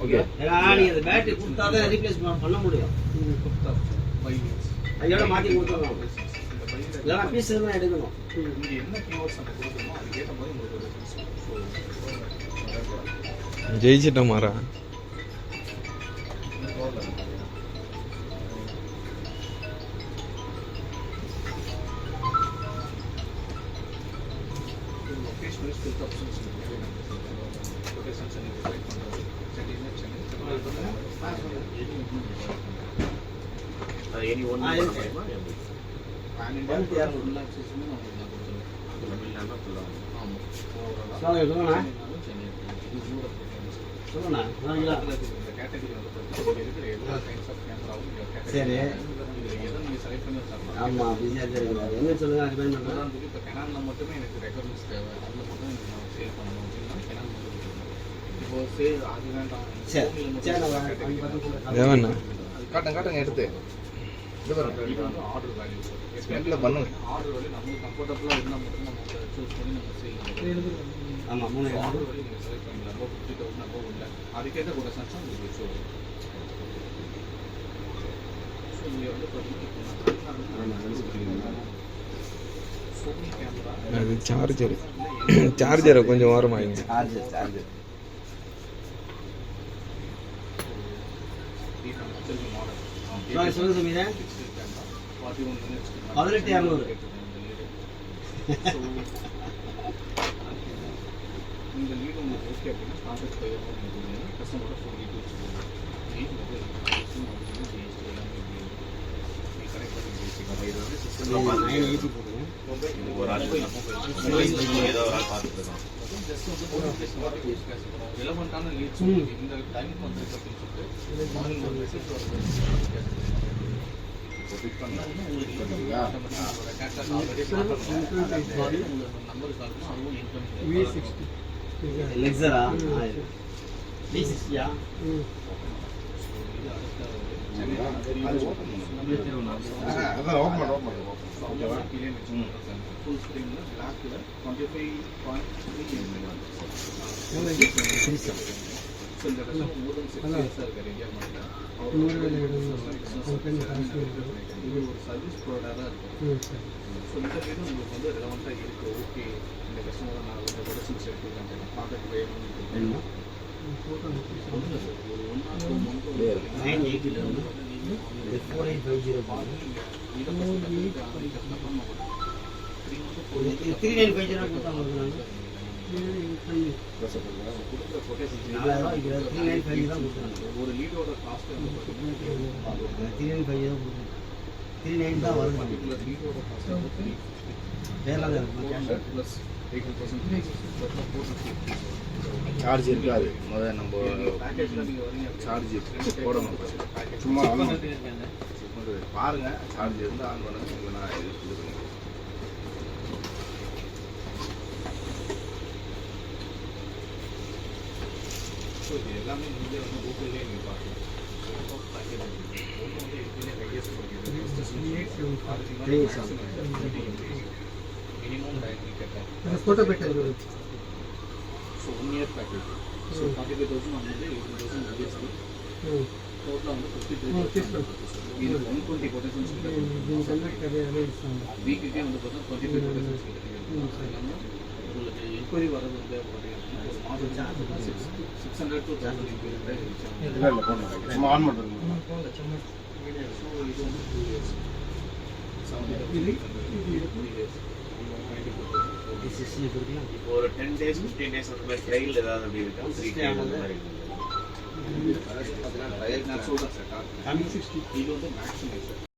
Okay. ஏன்னா நீங்க அந்த பேட்டரி கொடுத்தா தான் ரீப்ளேஸ் பண்ண முடியும். அதோட மாத்தி கொடுத்துடலாம். இல்லைன்னா பீஸ் எல்லாம் எடுக்கணும். இங்கே என்ன கீவேர்ட்ஸ் நம்ம கொடுக்கணுமோ அதுக்கேற்ற மாதிரி உங்களுக்கு ஒரு ஜெயிச்சிட்ட மாறா லொகேஷனல் ஸ்கில் ஆப்ஷன்ஸ் கொட்டேஷன்ஸ் நீங்கள் ட்ரைட் பண்ணுறது any one pan India full ஆக்சஸுமே நம்ம இதில் கொடுத்துருவோம். தமிழ்நாடு ஃபுல்லாக ஆமாம். சொல்லுண்ணா சொல்லுண்ணா இந்த கேட்டகரி வந்து பார்த்தீங்கன்னா இருக்கிற எல்லா கைண்ட்ஸ் ஆஃப் கேமராவும் சரி. எதை நீங்கள் செலக்ட் பண்ணி வச்சிடலாம். ஆமாம் பிஸியாக தெரியுது. என்ன சொல்லுங்க ரிமைண்ட் பண்ணுறேன். உதாரணத்துக்கு இப்போ கெனானில் மட்டுமே எனக்கு ரெக்குவயர்மெண்ட்ஸ் தேவை, அதில் மட்டும் எனக்கு நான் சேல் பண்ணணும் அப்படின்னா கெனான் மட்டும் இப்போ சேல் அது வேண்டாம். சரி தேவண்ணா காட்டுங்க எடுத்து இது வந்து ஆர்டர் வேல்யூ ஸ்பெண்டில் பண்ணுங்க. ஆர்டர் வேல்யூ நமக்கு கம்ஃபர்டபுளாக இருந்தால் மட்டும் நம்ம சூஸ் பண்ணி நம்ம சேல் பண்ணுவோம். ஆமாம் 3 ஆர்டர் வேல்யூ நீங்கள் செலக்ட் பண்ணிக்கலாம். அப்போ 50,000 அப்போ இல்லை அதுக்கேற்ற கூட சான்ஸ் உங்களுக்கு வச்சு வரும். ஸோ இங்கே வந்து பார்த்தீங்கன்னா சோனி கேமரா அது சார்ஜரை கொஞ்சம் ஓரமாயிங்க. சார்ஜர் சொல்லுங்க மீதா 41 minutes 18,200 இந்த லீடு உங்களுக்கு ஓகே அப்படின்னா ஸ்டார்டர்ஸ் போயிடும். கஸ்டமரோட phone details lead mobile GST எல்லாமே கனெக்ட் பண்ணி பேசிக்கலாம். இது வந்து சிஸ்டமில் ரிலவெண்ட்டான லீட்ஸ் இந்த டைமுக்கு வந்து அப்படின்னு சொல்லிட்டு மார்னிங் ஒரு மெசேஜ் வருது. நம்பர் கால் அதுவும் இன்ஃபர்மேஷன் லெக்ஸரா V60 ஃபுல் ஸ்க்ரீனில் பிளாக்கில் 25.3 ஸோ இந்த கஸ்டமர் மோர் தென் 6 இயர்ஸாக இருக்கார் இந்தியா இது ஒரு சர்வீஸ் ப்ரொவைடராக தான் இருக்கும். ஸோ இந்த வீடு உங்களுக்கு வந்து ரெலவெண்ட்டாக இருக்குது. ஓகே இந்த கஸ்டமரை நான் இந்த ப்ரொடக்ஷன்ஸ் எடுத்துருக்கேன் ப்ராடக்ட் வேணும்னு ஒரு 980 4850 3950 கொடுத்தாங்க. ஒரு லீடோட காஸ்ட் வந்து 39 தான் வரும். லீடோட காஸ்ட் வந்து 350 ப்ளஸ் 80% சார்ஜ் இருக்காது. முதல்ல நம்ம பேக்கேஜில் நீங்கள் வரீங்க சார்ஜ் போடணும். சும்மா பாருங்க, சார்ஜ் இருந்தால் ஆன் பண்ணுங்க. இல்லைனா இது கொடுக்குறேன். ஸோ இது எல்லாமே நீங்களே வந்து கூகுள்லேயே நீங்கள் பார்க்கலாம். பேக்கேஜ் ஒன்று வந்து எப்படியே ஐஎஸ் மினிமம் டைமிங் கேட்டேன் photo better. So 1 year package. So 45,000 வந்து 18,000 ஜிஎஸ்டி டோட்டலாக வந்து 53,000. இது 120 கொட்டேஷன்ஸ் வீக்குக்கே வந்து பார்த்தீங்கன்னா 25 கொட்டேஷன்ஸ் இல்லாமல் உங்களுக்கு என்கொயரி வர்றது வந்து பார்த்தீங்கன்னா ஒரு மாதம் சார்ஜ் 600 to 1000 என்கொயரி ரீச் ஆகும். சும்மா ஆன் பண்ணுறேன். ஸோ இது வந்து 2 years 70,000 இப்போ ஒரு 10 days 15 days அந்த மாதிரி ட்ரையல் ஏதாவது அப்படி இருக்கா? 3 அந்த மாதிரி இது வந்து மேக்ஸிமைசர்.